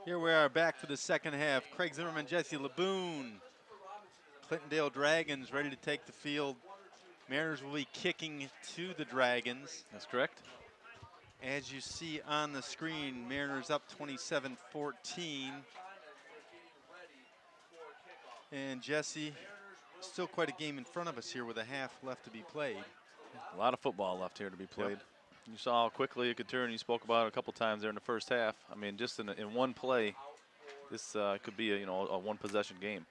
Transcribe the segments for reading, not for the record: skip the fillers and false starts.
Here we are back for the second half. Craig Zimmerman, Jesse Laboon. Clintondale Dragons ready to take the field. Mariners will be kicking to the Dragons. That's correct. As you see on the screen, Mariners up 27-14. And Jesse, still quite a game in front of us here with a half left to be played. A lot of football left here to be played. Yep. You saw how quickly it could turn. You spoke about it a couple times there in the first half. I mean, just in one play, this could be a one-possession game.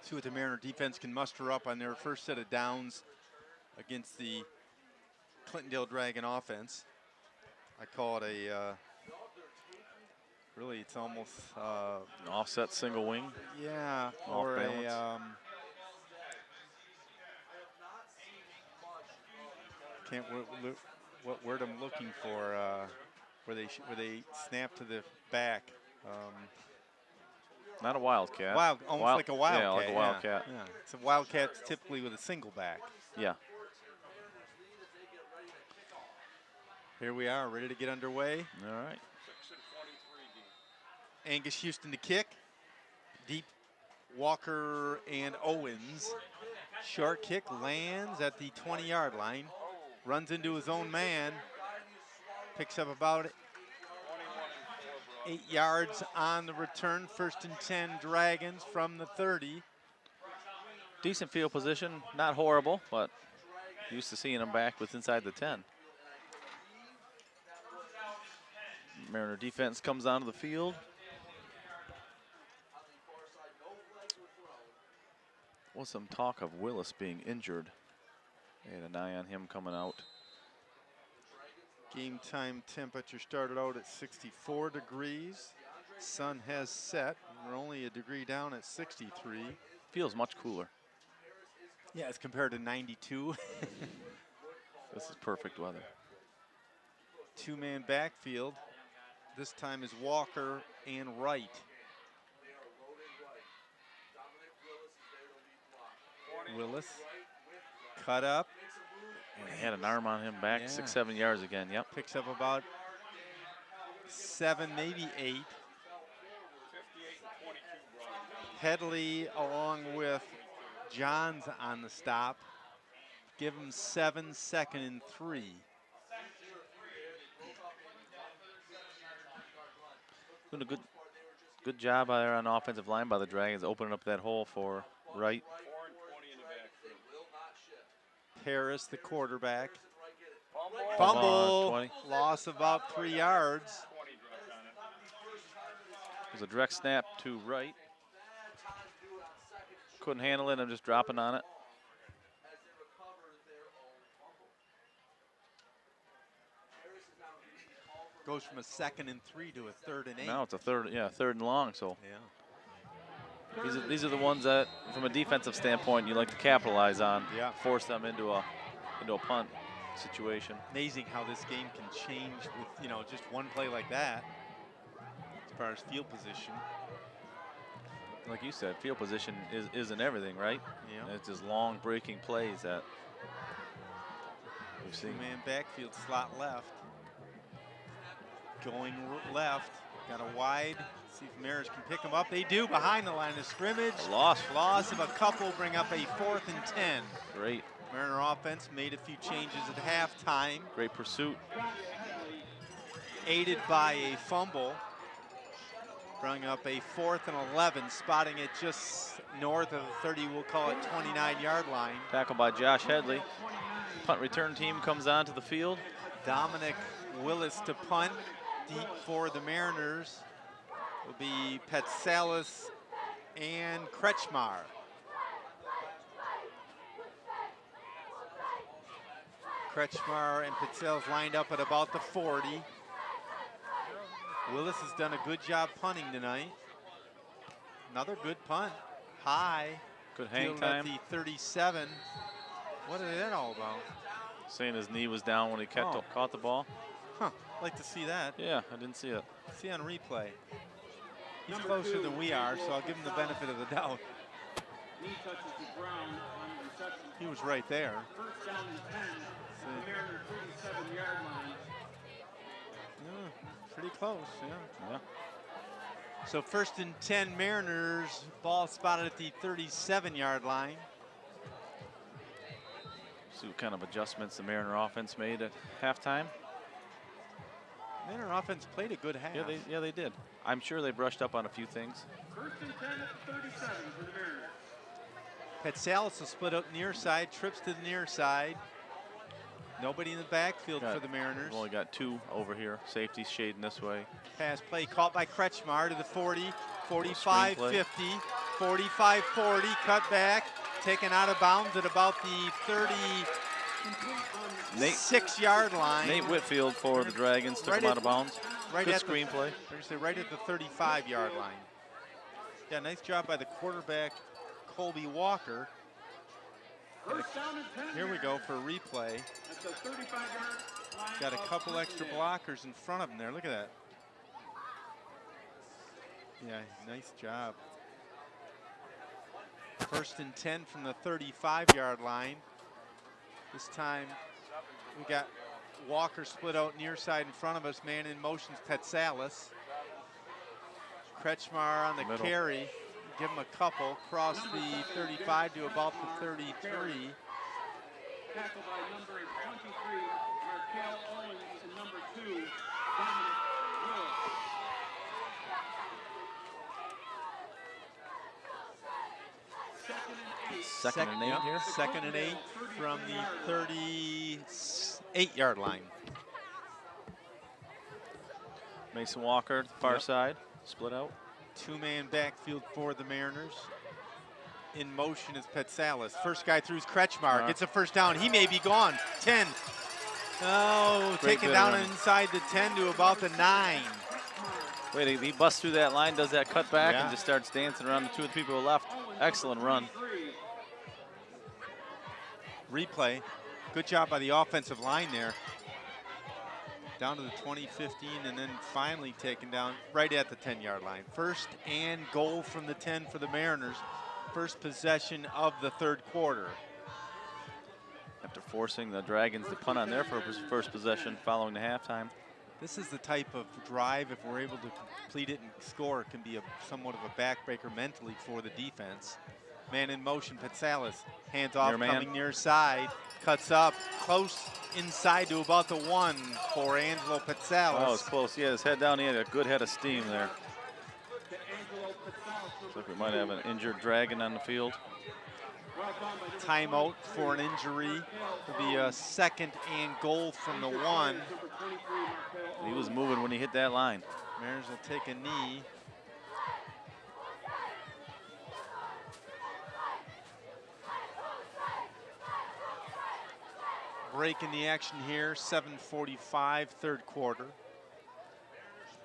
See what the Mariner defense can muster up on their first set of downs against the Clintondale Dragon offense. I call it a really, it's almost an offset single wing. Yeah, off or balance. What word I'm looking for, where they snap to the back. Not a wildcat. Almost like a wildcat. Yeah, like a wildcat. Yeah. It's a wildcat typically with a single back. Yeah. Here we are, ready to get underway. All right. Angus Houston to kick. Deep, Walker and Owens. Short kick lands at the 20-yard line. Runs into his own man. Picks up about 8 yards on the return. 1st and 10 Dragons from the 30. Decent field position, not horrible, but used to seeing him back with inside the 10. Mariner defense comes onto the field. Was some talk of Willis being injured. They had an eye on him coming out. Game time temperature started out at 64 degrees. Sun has set. We're only a degree down at 63. Feels much cooler. Yeah, as compared to 92. This is perfect weather. Two-man backfield. This time is Walker and Wright. Willis cut up. And he had an arm on him back 6-7 yards again. Yep. Picks up about 7, maybe 8. Headley along with Johns on the stop. Give him 7, 2nd and 3. Doing a good job there on the offensive line by the Dragons, opening up that hole for Wright. Harris, the quarterback. Fumble. 20. Loss of about 3 yards. It was a direct snap to Wright. Couldn't handle it. I'm just dropping on it. Goes from a 2nd and 3 to a 3rd and 8. Now it's a third and long. So yeah. These are the ones that, from a defensive standpoint, you like to capitalize on. Yeah. Force them into a punt situation. Amazing how this game can change with just one play like that. As far as field position. Like you said, field position isn't everything, right? Yeah. It's just long breaking plays that we've seen. Two-man backfield, slot left. Going left, got a wide. See if Mariners can pick them up. They do behind the line of scrimmage. A loss. Loss of a couple, bring up a 4th and 10. Great. Mariner offense made a few changes at halftime. Great pursuit. Aided by a fumble. Bring up a 4th and 11, spotting it just north of the 30, we'll call it 29-yard line. Tackled by Josh Headley. Punt return team comes onto the field. Dominic Willis to punt. Deep for the Mariners will be Petsalis and Kretschmar. Kretschmar and Petsalis lined up at about the 40. Willis has done a good job punting tonight. Another good punt. High. Good hang Fielded time. at the 37. What is that all about? Saying his knee was down when he caught the ball. Huh, like to see that. Yeah, I didn't see it. See on replay. He's closer than we are, so I'll give him the benefit of the doubt. Knee touches the ground on the reception. He was right there. First down and 10, the Mariner 37-yard line. Yeah, pretty close, yeah. So 1st and 10 Mariners, ball spotted at the 37-yard line. See what kind of adjustments the Mariner offense made at halftime. Mariner offense played a good half. Yeah, they did. I'm sure they brushed up on a few things. 1st and 10 at the 37 for the Mariners. Petsalis will split up near side, trips to the near side. Nobody in the backfield for the Mariners. We've only got 2 over here. Safety shading this way. Pass play caught by Kretschmar to the 40, 45, 50, 45, 40, cut back, taken out of bounds at about the 36-yard line. Nate Whitfield for the Dragons took him out of bounds. Right Good at screenplay. Right at the 35-yard line. Yeah, nice job by the quarterback, Colby Walker. Here we go for a replay. Got a couple extra blockers in front of him there. Look at that. Yeah, nice job. 1st and 10 from the 35-yard line. This time we got Walker split out near side in front of us. Man in motion's Petsalis. Kretschmar on the carry. Give him a couple. Cross the 35 to about the 33. Tackled by number 23, Markel Owens, and number 2, Dominic Willis. Second and 8 here. 2nd and 8 from the 38-yard line. Mason Walker, far side, split out. 2-man backfield for the Mariners. In motion is Petsalis. First guy through is Kretschmar. Gets a first down. He may be gone. 10. Oh, taken down inside the 10 to about the 9. Wait, he busts through that line, does that cut back, and just starts dancing around the 2 or 3 people left. Excellent run. Replay. Good job by the offensive line there. Down to the 20, 15, and then finally taken down right at the 10-yard line. 1st and goal from the 10 for the Mariners. First possession of the 3rd quarter. After forcing the Dragons to punt on their first possession following the halftime. This is the type of drive, if we're able to complete it and score, it can be somewhat of a backbreaker mentally for the defense. Man in motion, Petsalis. Hands off, coming near side. Cuts up, close inside to about the 1 for Angelo Petsalis. Oh, it's close. He had his head down. He had a good head of steam there. Looks like we might have an injured Dragon on the field. Timeout for an injury. It'll be a 2nd and goal from the 1. He was moving when he hit that line. Mariners will take a knee. Break in the action here, 7:45, 3rd quarter.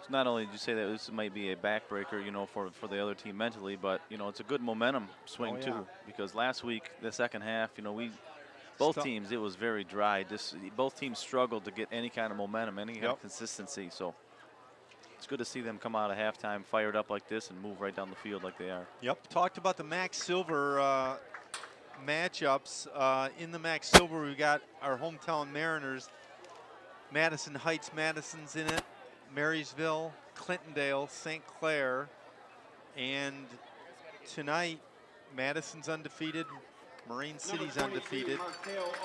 So not only did you say that this might be a backbreaker, you know, for the other team mentally, but, you know, it's a good momentum swing too. Because last week, the second half, you know, both teams, it was very dry. Both teams struggled to get any kind of momentum, any kind of consistency. So it's good to see them come out of halftime fired up like this and move right down the field like they are. Yep, talked about the Max Silver matchups. In the Max Silver, we got our hometown Mariners. Madison Heights, Madison's in it. Marysville, Clintondale, St. Clair. And tonight, Madison's undefeated. Marine City's undefeated.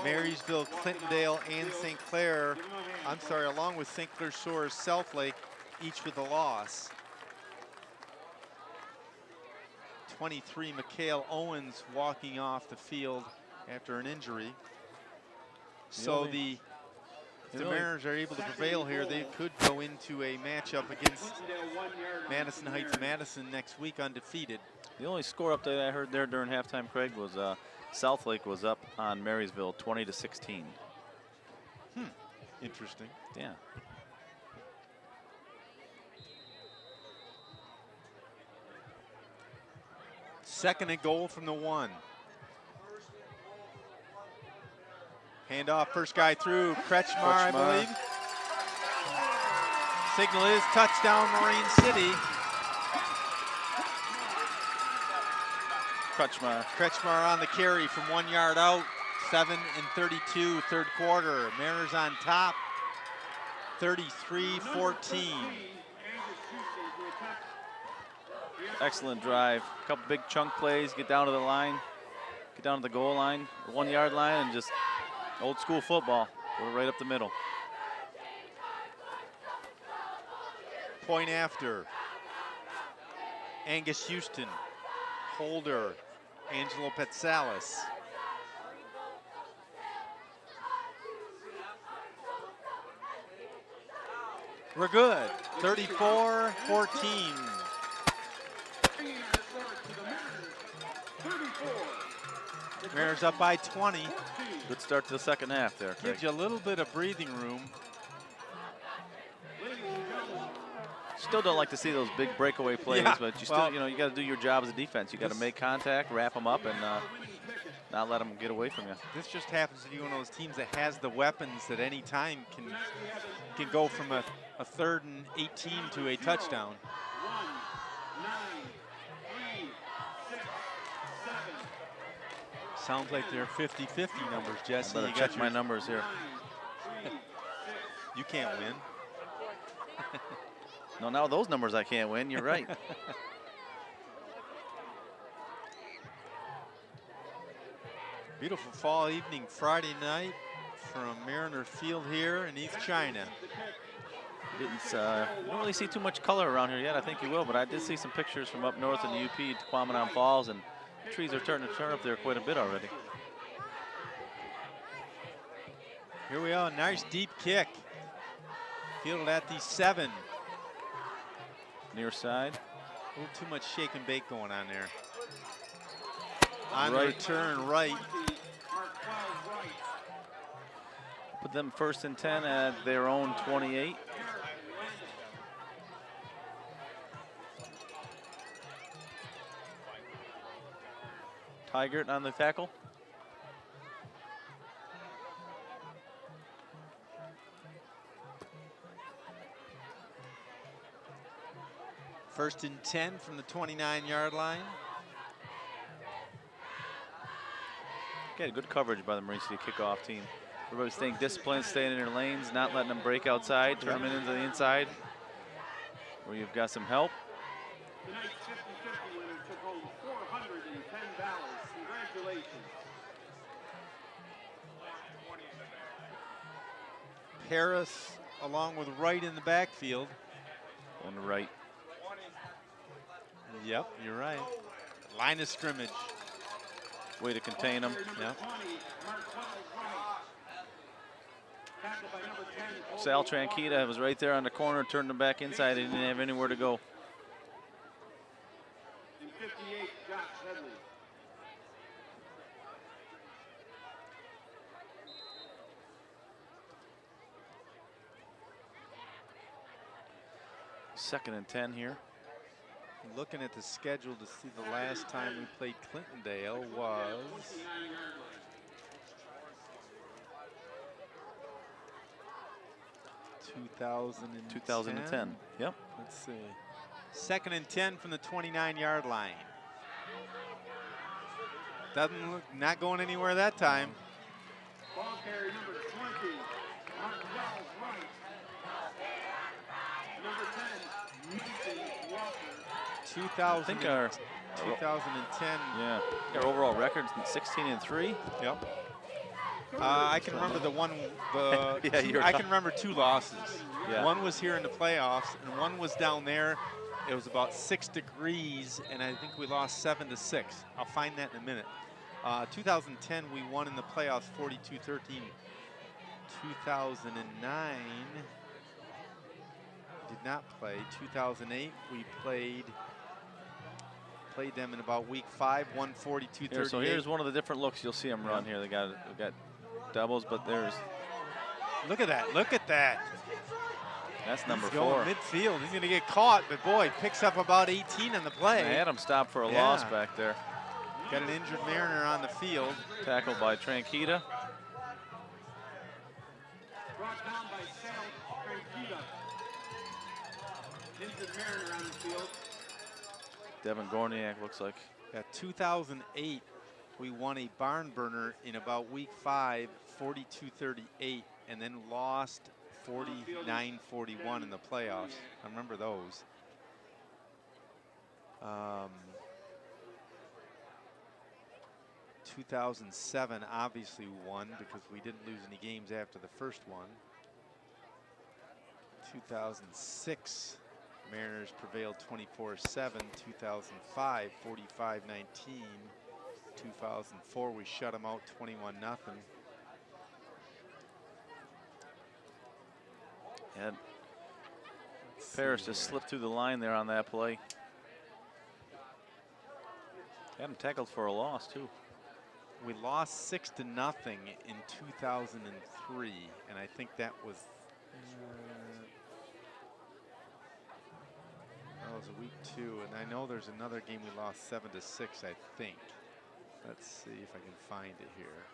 Marysville, Clintondale, and St. Clair, along with St. Clair Shores, Southlake, each with a loss. 23, Mikhail Owens walking off the field after an injury. So if the Mariners are able to prevail here, they could go into a matchup against Madison Heights Madison next week undefeated. The only score update I heard there during halftime, Craig, was Southlake was up on Marysville 20-16. Interesting. Yeah. Second and goal from the 1. Hand off, first guy through, Kretschmar, I believe. Signal is touchdown, Marine City. Kretschmar on the carry from 1 yard out. 7:32, 3rd quarter. Mariners on top, 33-14. Excellent drive. A couple big chunk plays, get down to the line, get down to the goal line, the 1 yard line, and just old school football. We're right up the middle. Point after. Angus Houston, Holder, Angelo Petsalis. We're good. 34-14. Mariners up by 20. Good start to the second half there, Craig. Gives you a little bit of breathing room. Still don't like to see those big breakaway plays, Yeah, but you well, still, you got to do your job as a defense. You got to make contact, wrap them up, and not let them get away from you. This just happens to be one of those teams that has the weapons that any time can go from a 3rd and 18 to a touchdown. 1, 9, 3, 6, 7. Sounds like they're 50-50 numbers, Jesse. Better You check got my numbers here. 9, 3, 6. You can't win. No, now those numbers I can't win. You're right. Beautiful fall evening Friday night from Mariner Field here in East China. Don't really see too much color around here yet. I think you will, but I did see some pictures from up north in the UP to Quamanon Falls, and the trees are starting to turn up there quite a bit already. Here we are, nice deep kick. Fielded at the 7. Near side. A little too much shake and bake going on there. On Right. return, right. Put them 1st and 10 at their own 28. Tigert on the tackle. First and 10 from the 29-yard line. Okay, good coverage by the Marine City kickoff team. Everybody staying disciplined, staying in their lanes, not letting them break outside, turn them into the inside, where you've got some help. Tonight's 50-50 winner took home $410. Congratulations. Harris along with Wright in the backfield. On the right. Yep, you're right. Line of scrimmage. Way to contain them. Yep. Sal Tranquita was right there on the corner, turned him back inside. He didn't have anywhere to go. And 58, Josh Headley. Second and 10 here. Looking at the schedule to see the last time we played Clintondale was 2010. Yep. Let's see. Second and 10 from the 29-yard line. Doesn't look, not going anywhere that time. Ball carrier number 20, Marquell Wright. Number 10, Mason Walker. 2010. Yeah. Our overall record's 16-3. Yep. I can remember the one. I can remember 2 losses. Yeah. One was here in the playoffs, and one was down there. It was about 6 degrees, and I think we lost 7-6. I'll find that in a minute. 2010, we won in the playoffs 42-13. 2009, did not play. 2008, we played them in about week 5, won 42-38. So here's one of the different looks you'll see them run here. They got doubles, but there's. Look at that! Look at that! That's number He's 4. going midfield. He's going to get caught, but boy, picks up about 18 on the play. They had him stopped for a loss back there. Got an injured Mariner on the field. Tackled by Tranquita. Brought down by Sal Tranquita. Injured Mariner on the field. Devin Gorniak looks like. Yeah, 2008, we won a barn burner in about week 5, 42-38, and then lost 49-41 in the playoffs. I remember those. 2007 obviously won because we didn't lose any games after the first one. 2006, Mariners prevailed 24-7. 2005, 45-19. 2004, we shut them out 21-0. And Parrish just slipped through the line there on that play. Had him tackled for a loss too. We lost 6-0 in 2003, and I think that was a week 2. And I know there's another game we lost 7-6, I think. Let's see if I can find it here.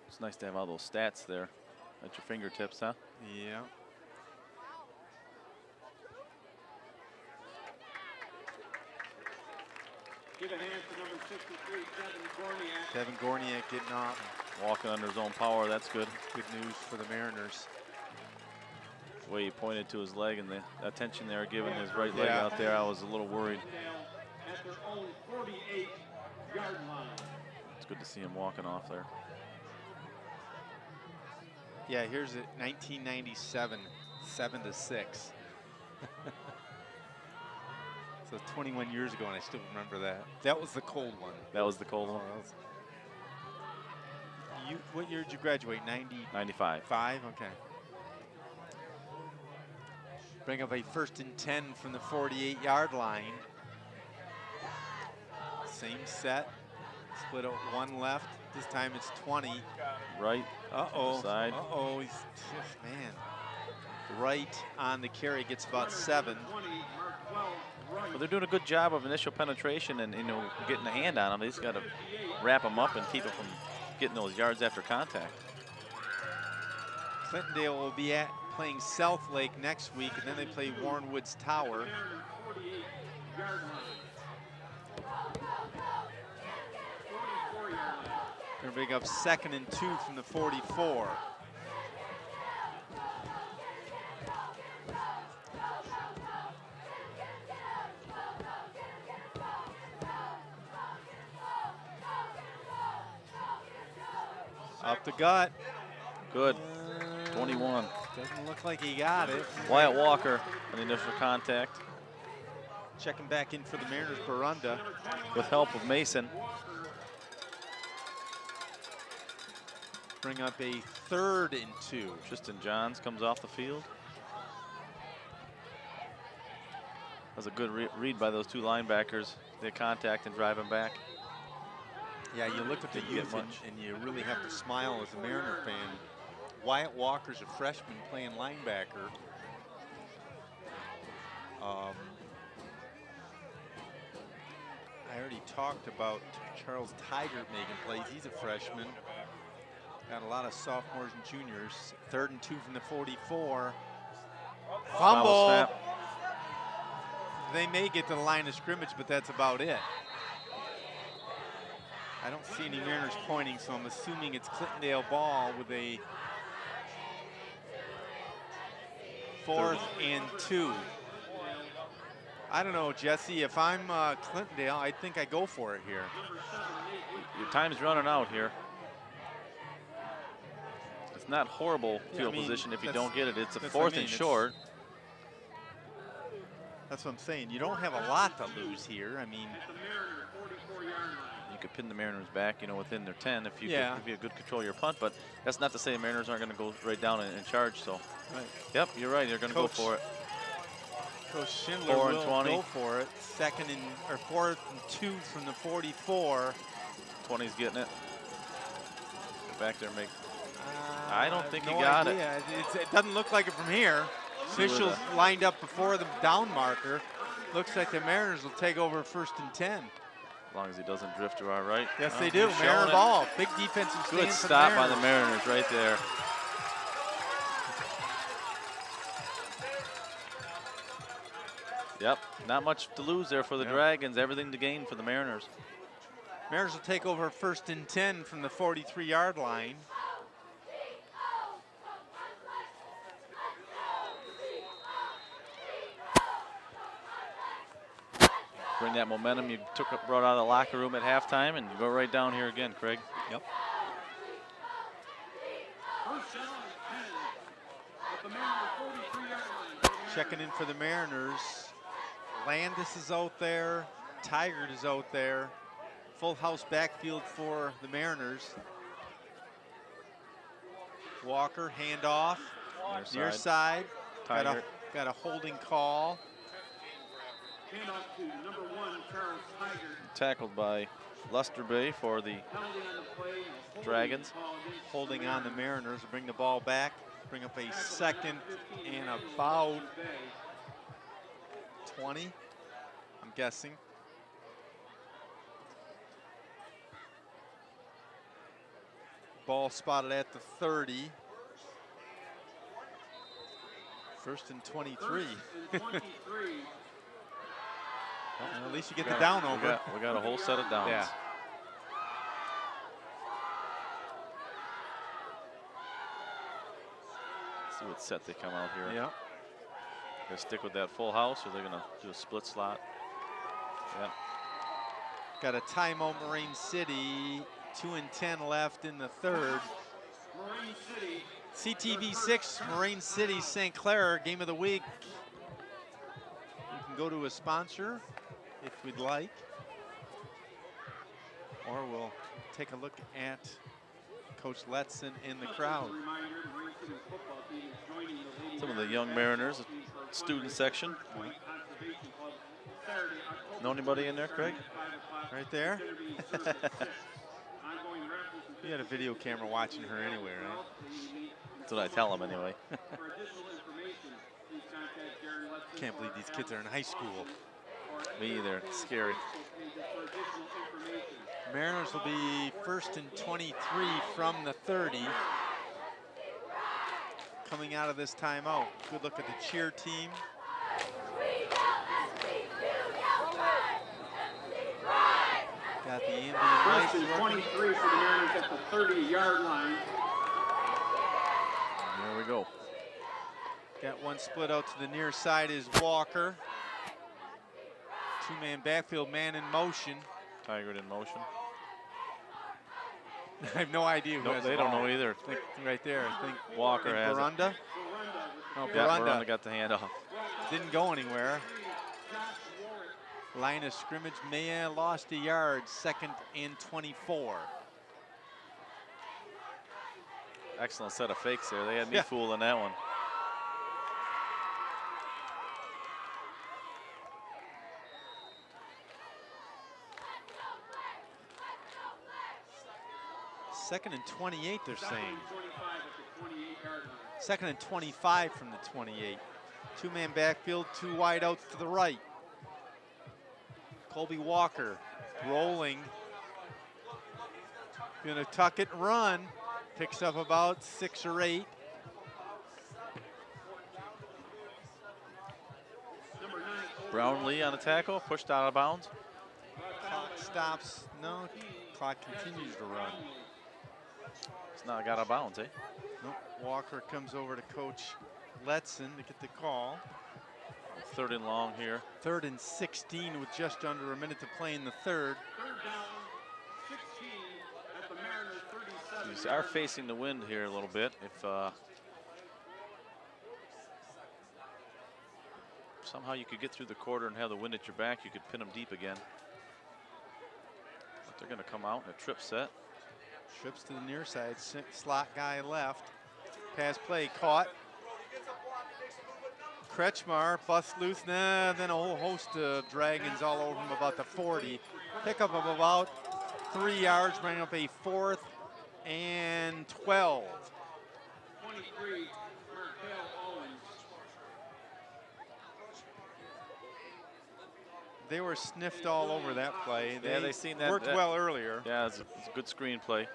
It's nice to have all those stats there at your fingertips, huh? Yeah. Give a hand to number 63, Kevin Gorniak. Kevin Gorniak getting off. Walking under his own power, that's good. Good news for the Mariners. The way he pointed to his leg and the attention they were giving his right leg out there, I was a little worried. At their own 48-yard line. It's good to see him walking off there. Yeah, here's it, 1997, 7-6. So 21 years ago, and I still remember that. That was the cold one. That was the cold one. What year did you graduate? 95. 5? Okay. Bring up a 1st and 10 from the 48-yard line. Same set. Split out 1 left. This time it's 20. Right. Uh-oh. Side. Uh-oh. He's, man. Right on the carry, gets about 7. Well, they're doing a good job of initial penetration and, getting a hand on him. They just got to wrap him up and keep him from getting those yards after contact. Clintondale will be playing South Lake next week, and then they play Warren Woods Tower. They're big up 2nd and 2 from the 44. Up the gut. Good. 21. Doesn't look like he got it. Wyatt Walker on the initial contact. Checking back in for the Mariners, Barunda. With help of Mason. Bring up a 3rd and 2. Tristan Johns comes off the field. That was a good read by those 2 linebackers. They contact and drive him back. Yeah, you look at the youth and you really have to smile as a Mariner fan. Wyatt Walker's a freshman playing linebacker. I already talked about Charles Tigert making plays. He's a freshman. Got a lot of sophomores and juniors. 3rd and 2 from the 44. Fumble. Snap. They may get to the line of scrimmage, but that's about it. I don't see any Mariners pointing, so I'm assuming it's Clintondale ball with a 4th and 2. I don't know, Jesse. If I'm Clintondale, I think I go for it here. Your time's running out here. It's not horrible field position if you don't get it. It's a 4th and short. That's what I'm saying. You don't have a lot to lose here. I mean, you could pin the Mariners back, within their 10 if you could control your punt. But that's not to say the Mariners aren't going to go right down and charge. So, yep, you're right. They're going to go for it. Coach Schindler 4 and will 20. go for it. 4th and 2 from the 44. 20's getting it. Go back there and make. I don't think he no got idea. it. It doesn't look like it from here. Officials lined up before the down marker. Looks like the Mariners will take over 1st and 10. As long as he doesn't drift to our right. Yes, they do. Mariner ball. Big defensive stand. Good stop by the Mariners right there. Yep, not much to lose there for the Dragons. Everything to gain for the Mariners. Mariners will take over 1st and 10 from the 43-yard line. bring that momentum you brought out of the locker room at halftime, and you go right down here again, Craig. Yep. First down and 10 at the Mariners 43-yard line. Checking in for the Mariners. Landis is out there. Tigert is out there. Full house backfield for the Mariners. Walker, handoff. Near side. Got a holding call. Handoff to number 1, Charles Tigert. Tackled by Luster Bay for the Penalty on the play. Dragons. Holding on the Mariners to bring the ball back. Bring up a second and about 20, I'm guessing. Ball spotted at the 30. First and 23. First and 23. Well, at least you get the down over. We got a whole set of downs. Yeah. See what set they come out here. Yeah. They stick with that full house, or they're gonna do a split slot. Yeah. Got a timeout, Marine City. 2 and 10 left in the third. Marine City. CTV 6, Marine City, St. Clair, game of the week. We can go to a sponsor if we'd like. Or we'll take a look at Coach Letson in the crowd. Some of the young Mariners, student section. Know anybody in there, Craig? Right there. You had a video camera watching her anyway, right? That's what I tell them anyway. Can't believe these kids are in high school. Me either. It's scary. Mariners will be first and 23 from the 30. Coming out of this timeout. Good look at the cheer team. Got the Indian First Lights and 23 for the Mariners at the 30-yard line. There we go. Got one split out to the near side is Walker. Two-man backfield, man in motion. Tigert in motion. I have no idea who has the They ball. don't know either. I think right there. I think Walker has it. Barunda. No, Yeah, Barunda Barunda got the handoff. didn't go anywhere. Line of scrimmage, may have lost a yard. Second and 24. Excellent set of fakes there. They had me fooled on that one. Second and 28, they're saying. Second and 25 from the 28. Two-man backfield, two wide outs to the right. Colby Walker rolling. Gonna tuck it and run. Picks up about 6 or 8. Brownlee on a tackle, pushed out of bounds. Clock stops. No, clock continues to run. It's not got out of bounds, eh? Nope. Walker comes over to Coach Letson to get the call. Third and long here. Third and 16 with just under a minute to play in the third. Third down, 16 at the Mariners 37. You are facing the wind here a little bit. If somehow you could get through the quarter and have the wind at your back, you could pin them deep again. But they're going to come out in a trip set. Trips to the near side. Slot guy left. Pass play caught. Kretschmar busts loose. Nah, then a whole host of Dragons all over him about the 40. Pickup of about 3 yards, bringing up a 4th and 12. 23, Markel Owens. They were sniffed all over that play. They seen that. Worked well earlier. Yeah, it's a good screen play.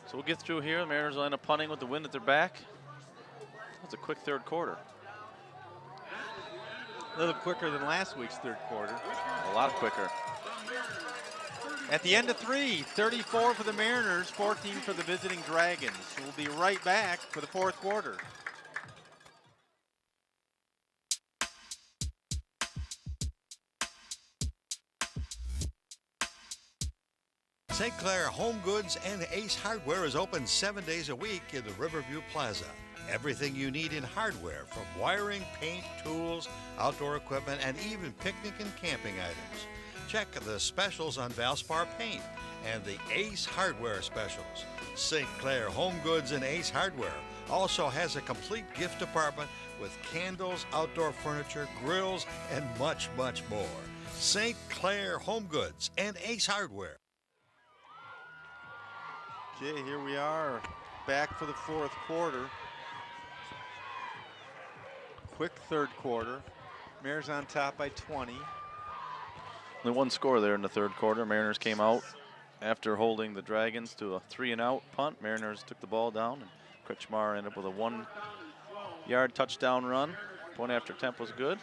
So we'll get through here. The Mariners will end up punting with the wind at their back. That's a quick third quarter. A little quicker than last week's third quarter. A lot quicker. At the end of 3, 34 for the Mariners, 14 for the visiting Dragons. We'll be right back for the fourth quarter. St. Clair Home Goods and Ace Hardware is open 7 days a week in the Riverview Plaza. Everything you need in hardware, from wiring, paint, tools, outdoor equipment, and even picnic and camping items. Check the specials on Valspar Paint and the Ace Hardware specials. St. Clair Home Goods and Ace Hardware also has a complete gift department with candles, outdoor furniture, grills, and much, much more. St. Clair Home Goods and Ace Hardware. Okay, here we are, back for the fourth quarter. Quick third quarter. Mariners on top by 20. Only one score there in the third quarter. Mariners came out after holding the Dragons to a 3-and-out punt. Mariners took the ball down, and Kretschmar ended up with a 1-yard touchdown run. Point after attempt was good.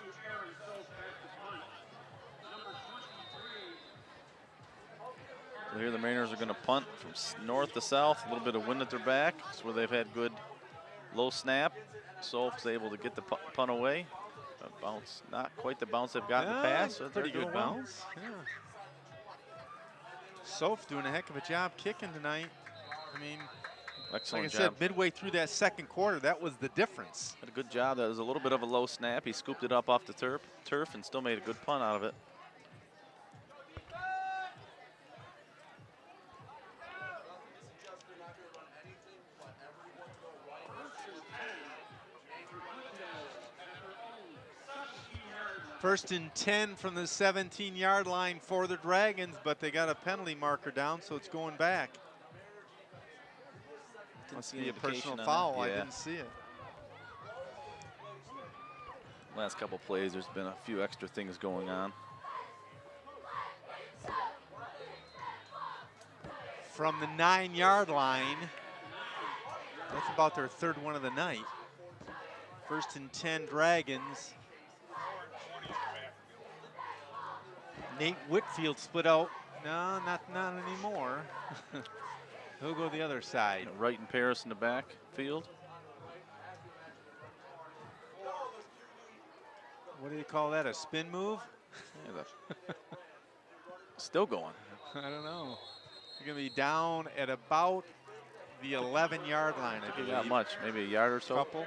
So here the Mariners are going to punt from north to south. A little bit of wind at their back. That's where they've had good low snap. Soft's able to get the punt away. A bounce, not quite the bounce they've got in the past. So Pretty good bounce. Yeah. Soph doing a heck of a job kicking tonight. I mean, excellent like I job. said, midway through that second quarter, that was the difference. Had a good job. That was a little bit of a low snap. He scooped it up off the turf and still made a good punt out of it. First and 10 from the 17-yard line for the Dragons, but they got a penalty marker down, so it's going back. Must be a personal foul. Yeah. I didn't see it. Last couple plays, there's been a few extra things going on. From the 9-yard line, that's about their third one of the night. First and 10 Dragons. Nate Whitfield split out. No, not anymore. He'll go the other side. Wright and Paris in the backfield. What do you call that? A spin move? Yeah, still going. I don't know. You're going to be down at about the 11-yard line. I believe. Not much, maybe a yard or so. Couple.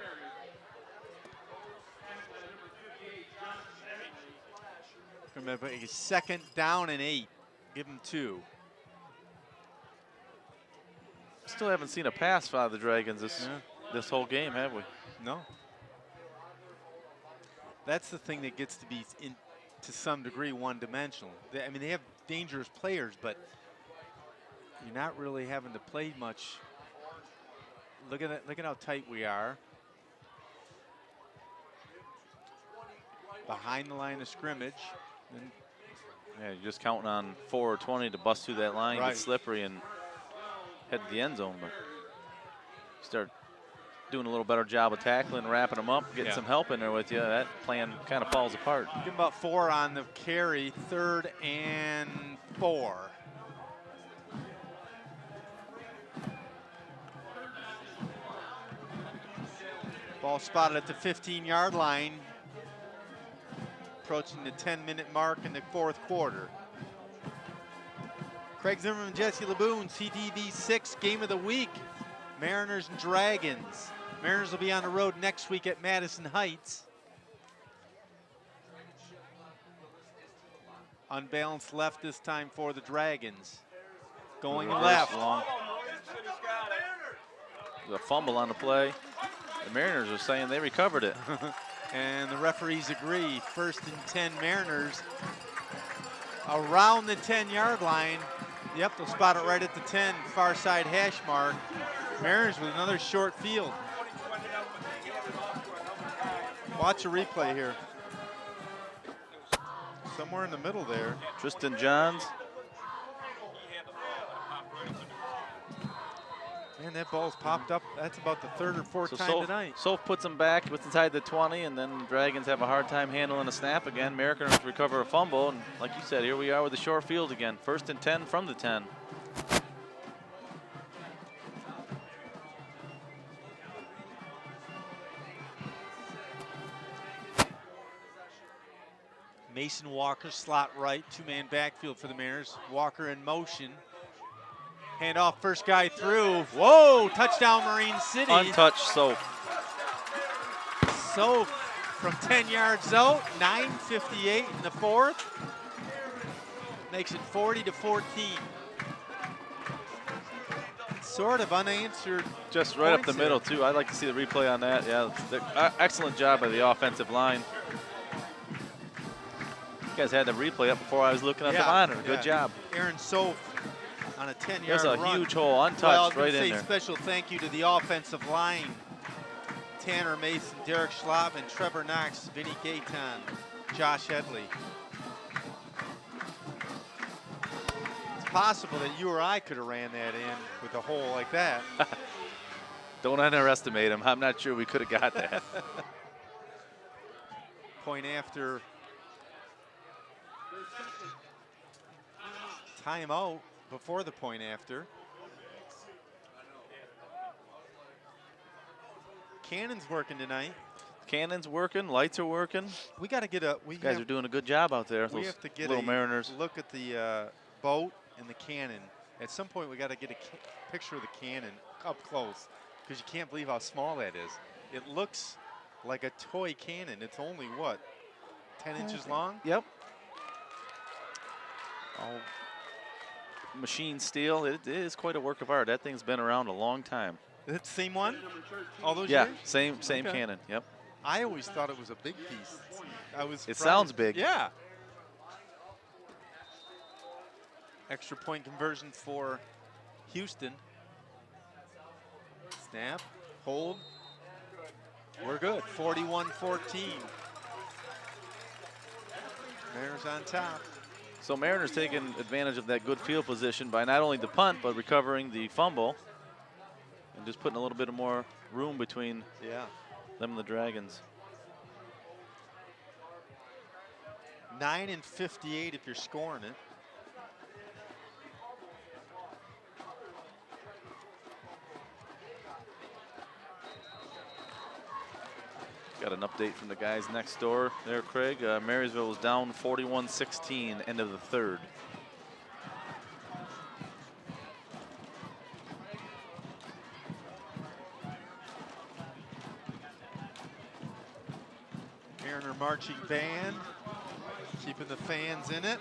Remember, second down and 8. Give them 2. Still haven't seen a pass out of the Dragons this whole game, have we? No. That's the thing that gets to be, to some degree, one-dimensional. I mean, they have dangerous players, but you're not really having to play much. Look at that, look at how tight we are. Behind the line of scrimmage. And yeah, you're just counting on 4 or 20 to bust through that line, right. Get slippery, and head to the end zone. But start doing a little better job of tackling, wrapping them up, getting some help in there with you. That plan kind of falls apart. Give them about 4 on the carry, 3rd and 4. Ball spotted at the 15-yard line. Approaching the 10-minute mark in the fourth quarter. Craig Zimmerman, Jesse Laboon, CTV 6 game of the week. Mariners and Dragons. Mariners will be on the road next week at Madison Heights. Unbalanced left this time for the Dragons. Going left. There's a fumble on the play. The Mariners are saying they recovered it. And the referees agree. 1st and 10 Mariners around the 10-yard line. Yep, they'll spot it right at the 10, far side hash mark. Mariners with another short field. Watch a replay here. Somewhere in the middle there. Tristan Johns. Man, that ball's popped up. That's about the 3rd or 4th time tonight. Soph puts him back with inside the 20, and then the Dragons have a hard time handling a snap again. Mariners recover a fumble, and like you said, here we are with the short field again. 1st and 10 from the 10. Mason Walker, slot right, 2-man backfield for the Mariners. Walker in motion. Hand off, first guy through. Whoa, touchdown Marine City. Untouched Soap. So from 10 yards out, 9:58 in the fourth. Makes it 40-14. Sort of unanswered. Just right up the points middle, there. too. I'd like to see the replay on that. Yeah, excellent job by the offensive line. You guys had the replay up before I was looking at the monitor. Good job. Aaron Soph on a 10-yard There's a run. huge hole, untouched, well, I was gonna right in say there. Special thank you to the offensive line. Tanner Mason, Derek Schlaven, Trevor Knox, Vinny Gayton, Josh Headley. It's possible that you or I could have ran that in with a hole like that. Don't underestimate him. I'm not sure we could have got that. Point after. Timeout before the point after. Cannon's working tonight. Cannon's working, lights are working. We got to get a. You guys are doing a good job out there. We Those have to get little a Mariners. look at the boat and the cannon. At some point, we got to get a picture of the cannon up close because you can't believe how small that is. It looks like a toy cannon. It's only what, 10 inches long? Yep. All machine steel. It is quite a work of art. That thing's been around a long time. Is it the same one? All those Yeah, years? same Okay. cannon. Yep. I always thought it was a big piece. It sounds big. Yeah. Extra point conversion for Houston. Snap, hold. We're good. 41-14. Mariners on top. So Mariners taking advantage of that good field position by not only the punt, but recovering the fumble. And just putting a little bit of more room between them and the Dragons. 9-58 if you're scoring it. Got an update from the guys next door there, Craig. Marysville was down 41-16, end of the third. Mariner marching band, keeping the fans in it.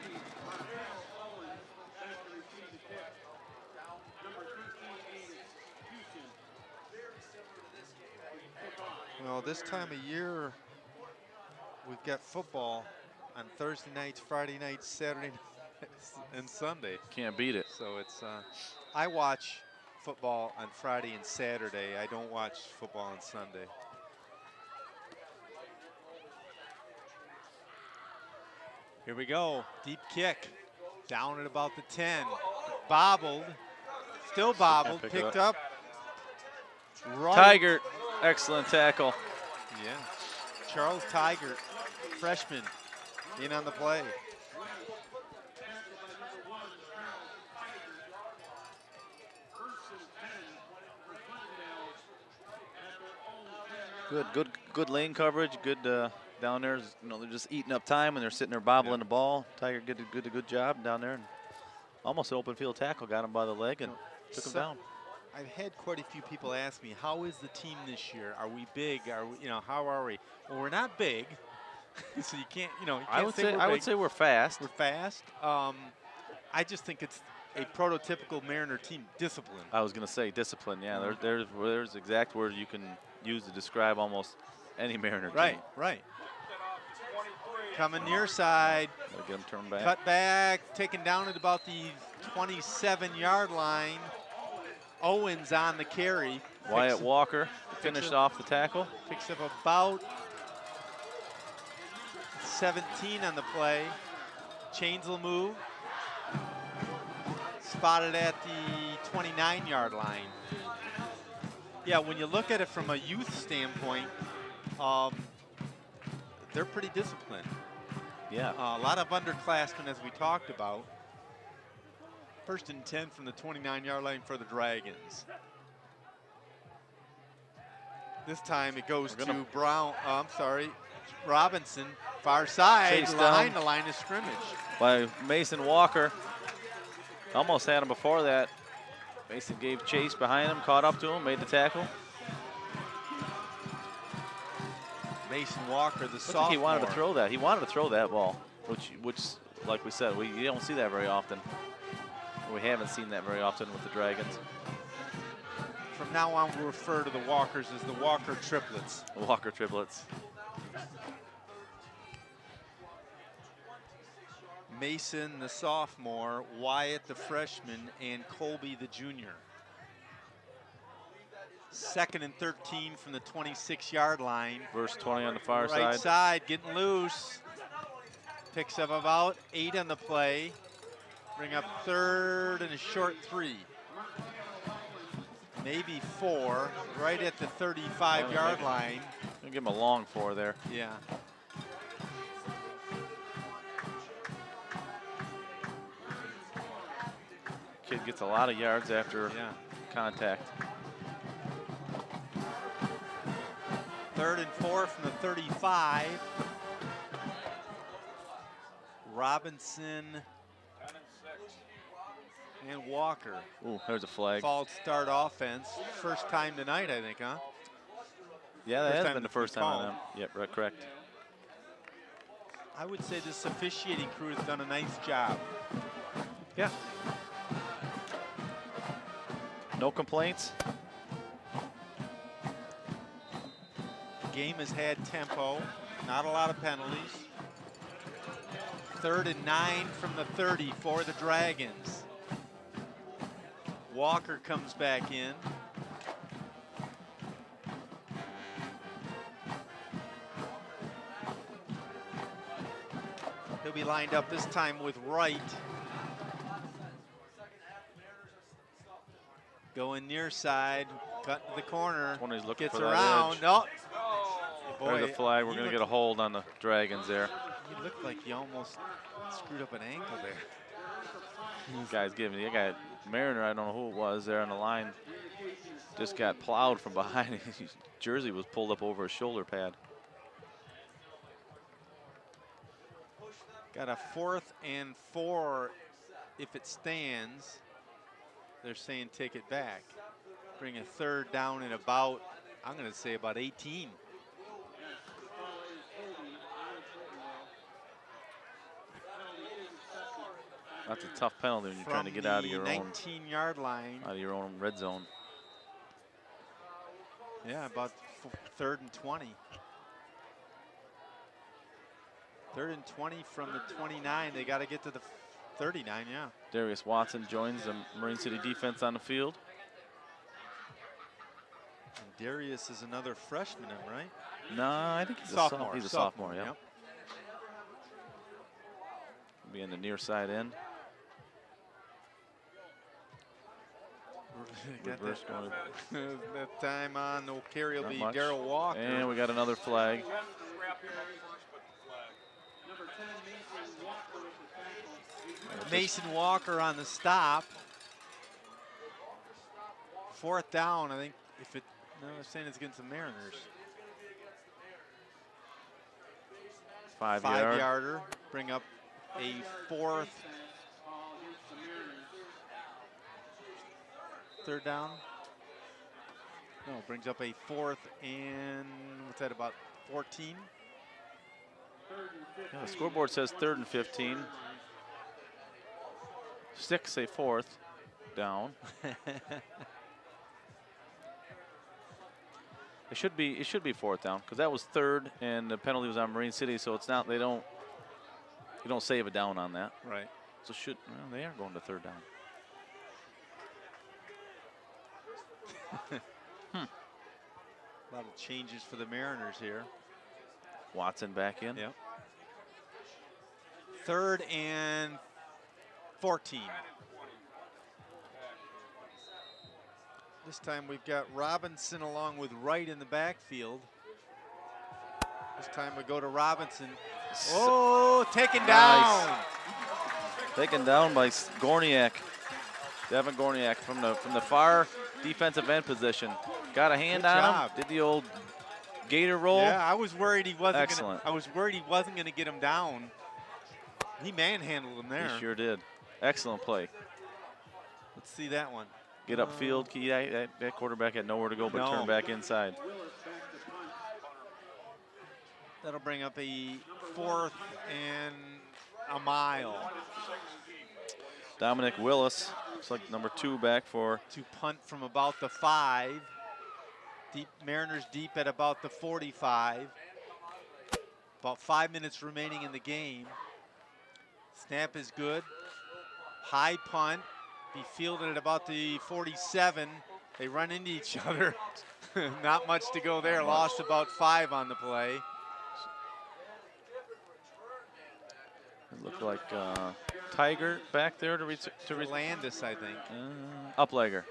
Well, this time of year, we've got football on Thursday nights, Friday nights, Saturday nights, and Sunday. Can't beat it. So it's, I watch football on Friday and Saturday. I don't watch football on Sunday. Here we go, deep kick, down at about the 10. Bobbled, still bobbled, picked up. Right. Tiger, excellent tackle. Yeah, Charles Tiger, freshman, in on the play. Good lane coverage. Good down there. You know, they're just eating up time and they're sitting there bobbling the ball. Tiger did a good job down there. And almost an open field tackle. Got him by the leg and took him down. I've had quite a few people ask me, how is the team this year? Are we big? Are we, how are we? Well, we're not big, so you can't, you can't I would say we're fast. We're fast. I just think it's a prototypical Mariner team. Discipline. I was going to say discipline. Yeah, there's exact word you can use to describe almost any Mariner team. Right. Coming near side. Gotta get him turned back. Cut back, taken down at about the 27-yard line. Owens on the carry. Wyatt Walker finished off the tackle. Picks up about 17 on the play. Chains will move. Spotted at the 29-yard line. Yeah, when you look at it from a youth standpoint, they're pretty disciplined. Yeah. A lot of underclassmen, as we talked about. 1st and 10 from the 29-yard line for the Dragons. This time it goes to Robinson, far side, behind the line of scrimmage. By Mason Walker. Almost had him before that. Mason gave chase behind him, caught up to him, made the tackle. Mason Walker, the Looks sophomore. like he wanted to throw that. He wanted to throw that ball, which, like we said, you don't see that very often. We haven't seen that very often with the Dragons. From now on, we'll refer to the Walkers as the Walker triplets. Walker triplets. Mason, the sophomore, Wyatt, the freshman, and Colby, the junior. 2nd and 13 from the 26-yard line. Verse 20 on the far Right side. side, getting loose. Picks up about 8 on the play. Bring up 3rd and a short 3. Maybe 4, right at the 35-yard line. I'll give him a long 4 there. Yeah. Kid gets a lot of yards after contact. 3rd and 4 from the 35. Robinson and Walker. Ooh, there's a flag. False start offense. First time tonight, I think, huh? Yeah, that First has time been the it's been first time on called. them. Yep, right, correct. I would say this officiating crew has done a nice job. Yeah. No complaints. Game has had tempo, not a lot of penalties. 3rd and 9 from the 30 for the Dragons. Walker comes back in. He'll be lined up this time with Wright. Going near side, cut to the corner. 20's looking Gets for that around. edge. No. There's a flag. We're going to get a hold on the Dragons there. You looked like you almost screwed up an ankle there. Guy's giving you. That guy, Mariner, I don't know who it was there on the line, just got plowed from behind. His jersey was pulled up over his shoulder pad. Got a 4th and 4 if it stands. They're saying take it back. Bring a 3rd down and about, I'm going to say about 18. That's a tough penalty when you're trying to get out of your own 19-yard line. Out of your own red zone. Yeah, about 3rd and 20. 3rd and 20 from the 29. They got to get to the 39, yeah. Darius Watson joins the Marine City defense on the field. And Darius is another freshman, right? No, I think he's sophomore. He's a sophomore, yeah. Yep. Be in the near side end. Got Reverse going. that time on no carry will Not be much. Darryl Walker. And we got another flag. Mason Walker on the stop. 4th down, I think. If it, no, I'm saying it's against the Mariners. 5 yard. 5-yarder. Bring up a 4th. 3rd down. No, brings up a 4th and what's that, about 14? Yeah, the scoreboard says 3rd and 15. 6 say 4th down. It should be 4th down because that was 3rd and the penalty was on Marine City, so it's not, you don't save a down on that. Right. So well, they are going to 3rd down. A lot of changes for the Mariners here. Watson back in. Yep. 3rd and 14. This time we've got Robinson along with Wright in the backfield. This time we go to Robinson. Oh, taken down. Nice. Taken down by Gorniak. Devin Gorniak from the far defensive end position. Got a hand Good on job. him. Did the old gator roll. Yeah, I was worried he wasn't. Excellent. I was worried he wasn't going to get him down. He manhandled him there. He sure did. Excellent play. Let's see that one. get upfield. That quarterback had nowhere to go but No. turn back inside. That'll bring up a 4th and a mile. Dominic Willis, looks like number 2 back for. To punt from about the 5. Mariners deep at about the 45. About 5 minutes remaining in the game. Snap is good. High punt. Be fielded at about the 47. They run into each other. Not much to go there. Lost about 5 on the play. It looked like Tiger back there to Landis, I think. Uplegger.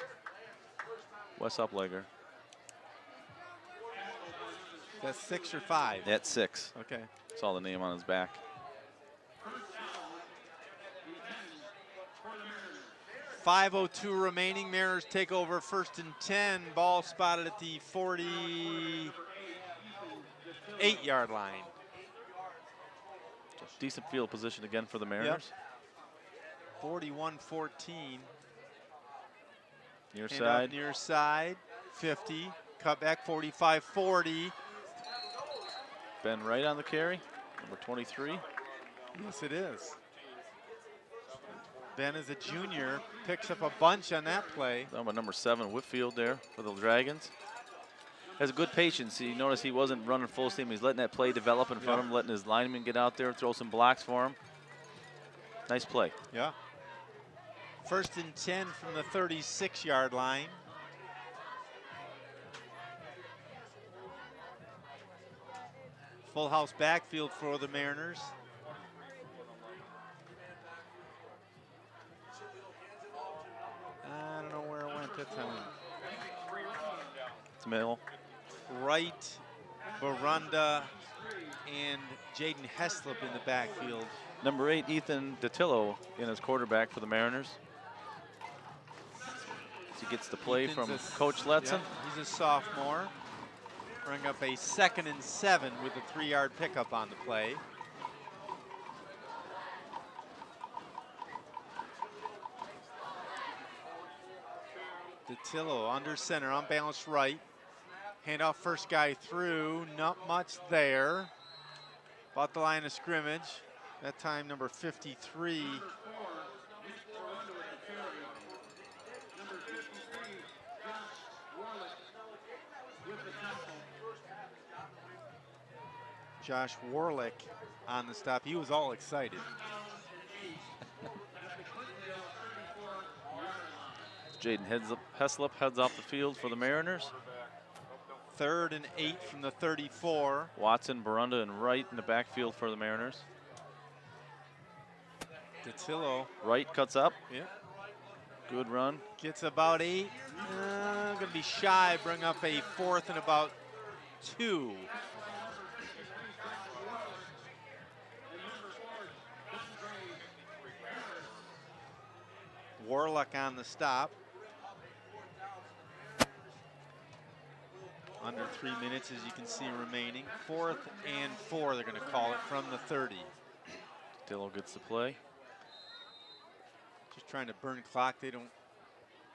Wes Uplegger. That's 6 or 5? That's 6. Okay. Saw the name on his back. 5:02 remaining. Mariners take over 1st and 10. Ball spotted at the 48-yard line. Decent field position again for the Mariners. 41-14. Near side. Near side. 50. Cut back 45-40. Ben Wright on the carry. Number 23. Yes, it is. Ben is a junior. Picks up a bunch on that play. Number 7, Whitfield there for the Dragons. Has a good patience. You notice he wasn't running full steam. He's letting that play develop in front of him, letting his lineman get out there, throw some blocks for him. Nice play. Yeah. 1st and 10 from the 36-yard line. Full house backfield for the Mariners. I don't know where it went that time. It's middle. Wright, Barunda, and Jaden Heslop in the backfield. Number 8, Ethan Datillo in as quarterback for the Mariners. He gets the play from Coach Letson. Yep, he's a sophomore. Bring up a 2nd and 7 with a 3-yard pickup on the play. Datillo under center, unbalanced right. Hand off first guy through, not much there. About the line of scrimmage. That time number 53. Josh Warlick on the stop. He was all excited. Jaden Heslop heads off the field for the Mariners. 3rd and 8 from the 34. Watson, Barunda, and Wright in the backfield for the Mariners. Datillo. Wright cuts up. Yeah. Good run. Gets about 8. Going to be shy. Bring up a 4th and about 2. Warlock on the stop. Under 3 minutes, as you can see, remaining. 4th and 4, they're going to call it from the 30. Dillo gets the play. Just trying to burn clock.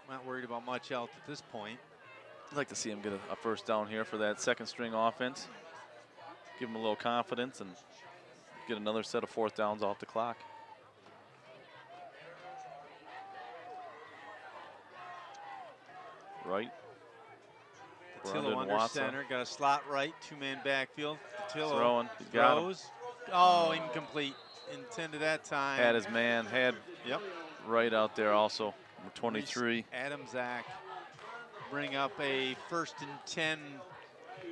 Not worried about much else at this point. I'd like to see him get a first down here for that 2nd string offense. Give him a little confidence and get another set of 4th downs off the clock. Right. Datillo under center, got a slot right, 2-man backfield. Datillo throwing, he's got him. throws. Oh, incomplete. Intended that time. Had his man, had Yep. Right out there also, number 23. Adam Zach bring up a 1st and 10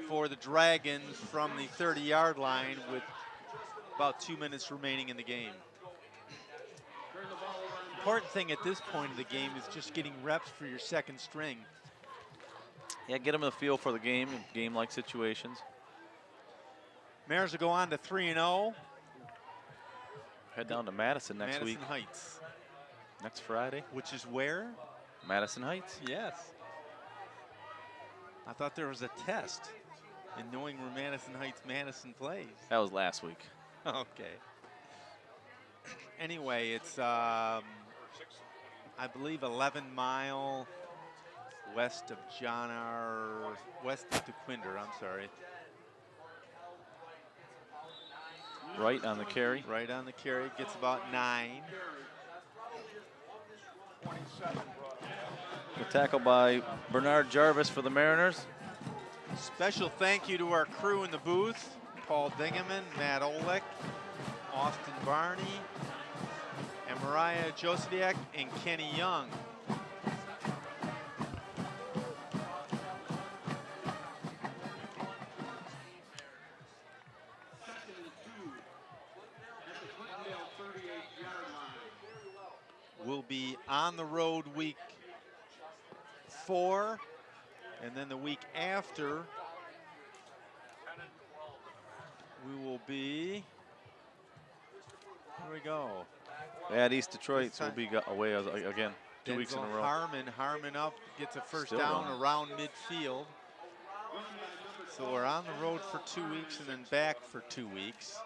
for the Dragons from the 30-yard line with about 2 minutes remaining in the game. Important thing at this point of the game is just getting reps for your 2nd string. Yeah, get him a feel for the game in game-like situations. Mariners will go on to 3-0. Head down to Madison next week. Madison Heights. Next Friday. Which is where? Madison Heights. Yes. I thought there was a test in knowing where Madison Heights Madison plays. That was last week. Okay. Anyway, it's, I believe, 11-mile west of west of DeQuinder, I'm sorry. Right on the carry. Right on the carry, gets about 9. The tackle by Bernard Jarvis for the Mariners. Special thank you to our crew in the booth, Paul Dingeman, Matt Olek, Austin Barney, and Mariah Josephiak and Kenny Young. Second and 2 at the Clintondale 38-yard line. We'll be on the road week 4, and then the week after we will be, here we go. At East Detroit, so we'll be away again 2 weeks in a row. Harmon up, gets a first Still down running. around midfield. So we're on the road for 2 weeks and then back for 2 weeks.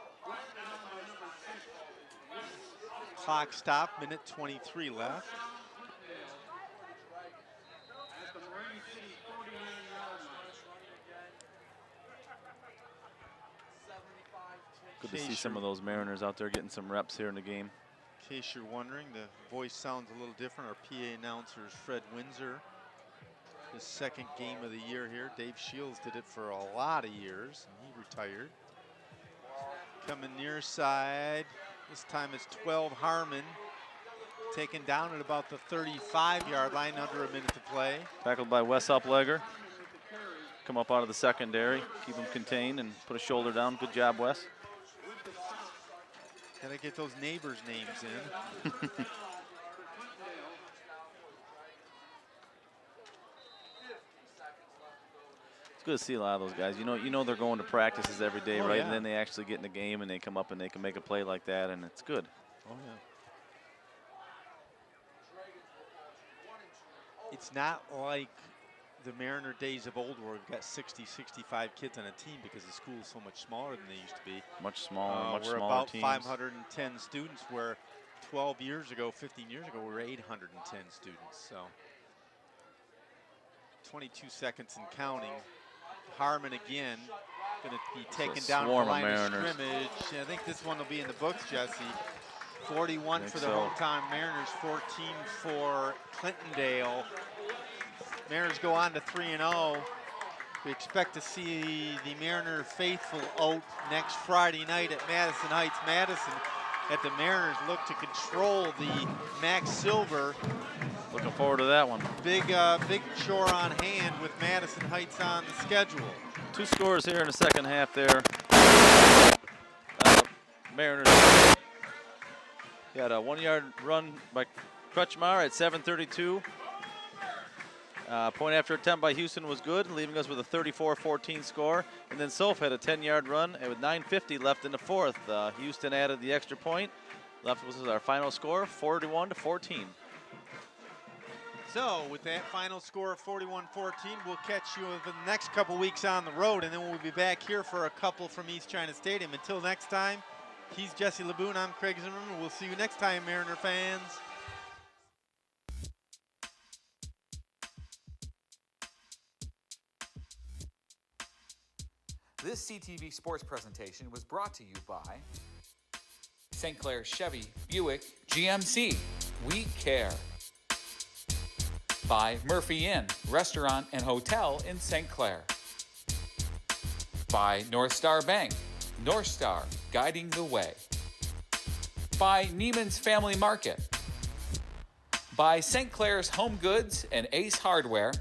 Clock stop, minute 23 left. At the Marine City 49-yard line. Good to see some of those Mariners out there getting some reps here in the game. In case you're wondering, the voice sounds a little different. Our PA announcer is Fred Windsor. His second game of the year here. Dave Shields did it for a lot of years, and he retired. Coming near side, this time it's 12 Harmon. Taken down at about the 35-yard line, under a minute to play. Tackled by Wes Uplegger. Come up out of the secondary, keep him contained and put a shoulder down. Good job, Wes. Gotta get those neighbors' names in. It's good to see a lot of those guys. You know they're going to practices every day, right? Yeah. And then they actually get in the game and they come up and they can make a play like that, and it's good. Oh, yeah. It's not like the Mariner days of old where we've got 60, 65 kids on a team because the school is so much smaller than they used to be. Much smaller, much we're smaller about teams. 510 students, where 12 years ago, 15 years ago, we were 810 students. So 22 seconds and counting. Harmon again going to be taken down at the swarm of line of Mariners. scrimmage. I think this one will be in the books, Jesse. 41 for the so. hometown Mariners, 14 for Clintondale. Mariners go on to 3-0. We expect to see the Mariner faithful out next Friday night at Madison Heights. Madison, at the Mariners look to control the Max Silver. Looking forward to that one. Big chore on hand with Madison Heights on the schedule. 2 scores here in the second half there. Mariners got a 1-yard run by Crutchmar at 7:32. Point after attempt by Houston was good, leaving us with a 34-14 score. And then Soph had a 10-yard run, and with 9:50 left in the fourth, Houston added the extra point. Left was our final score, 41-14. So with that final score of 41-14, we'll catch you over the next couple weeks on the road, and then we'll be back here for a couple from East China Stadium. Until next time, he's Jesse LeBoon, I'm Craig Zimmerman. We'll see you next time, Mariner fans. This CTV Sports presentation was brought to you by St. Clair Chevy Buick GMC. We care. By Murphy Inn, Restaurant and Hotel in St. Clair. By North Star Bank. North Star, guiding the way. By Neiman's Family Market. By St. Clair's Home Goods and Ace Hardware.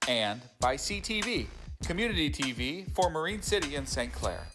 And by CTV, Community TV for Marine City and St. Clair.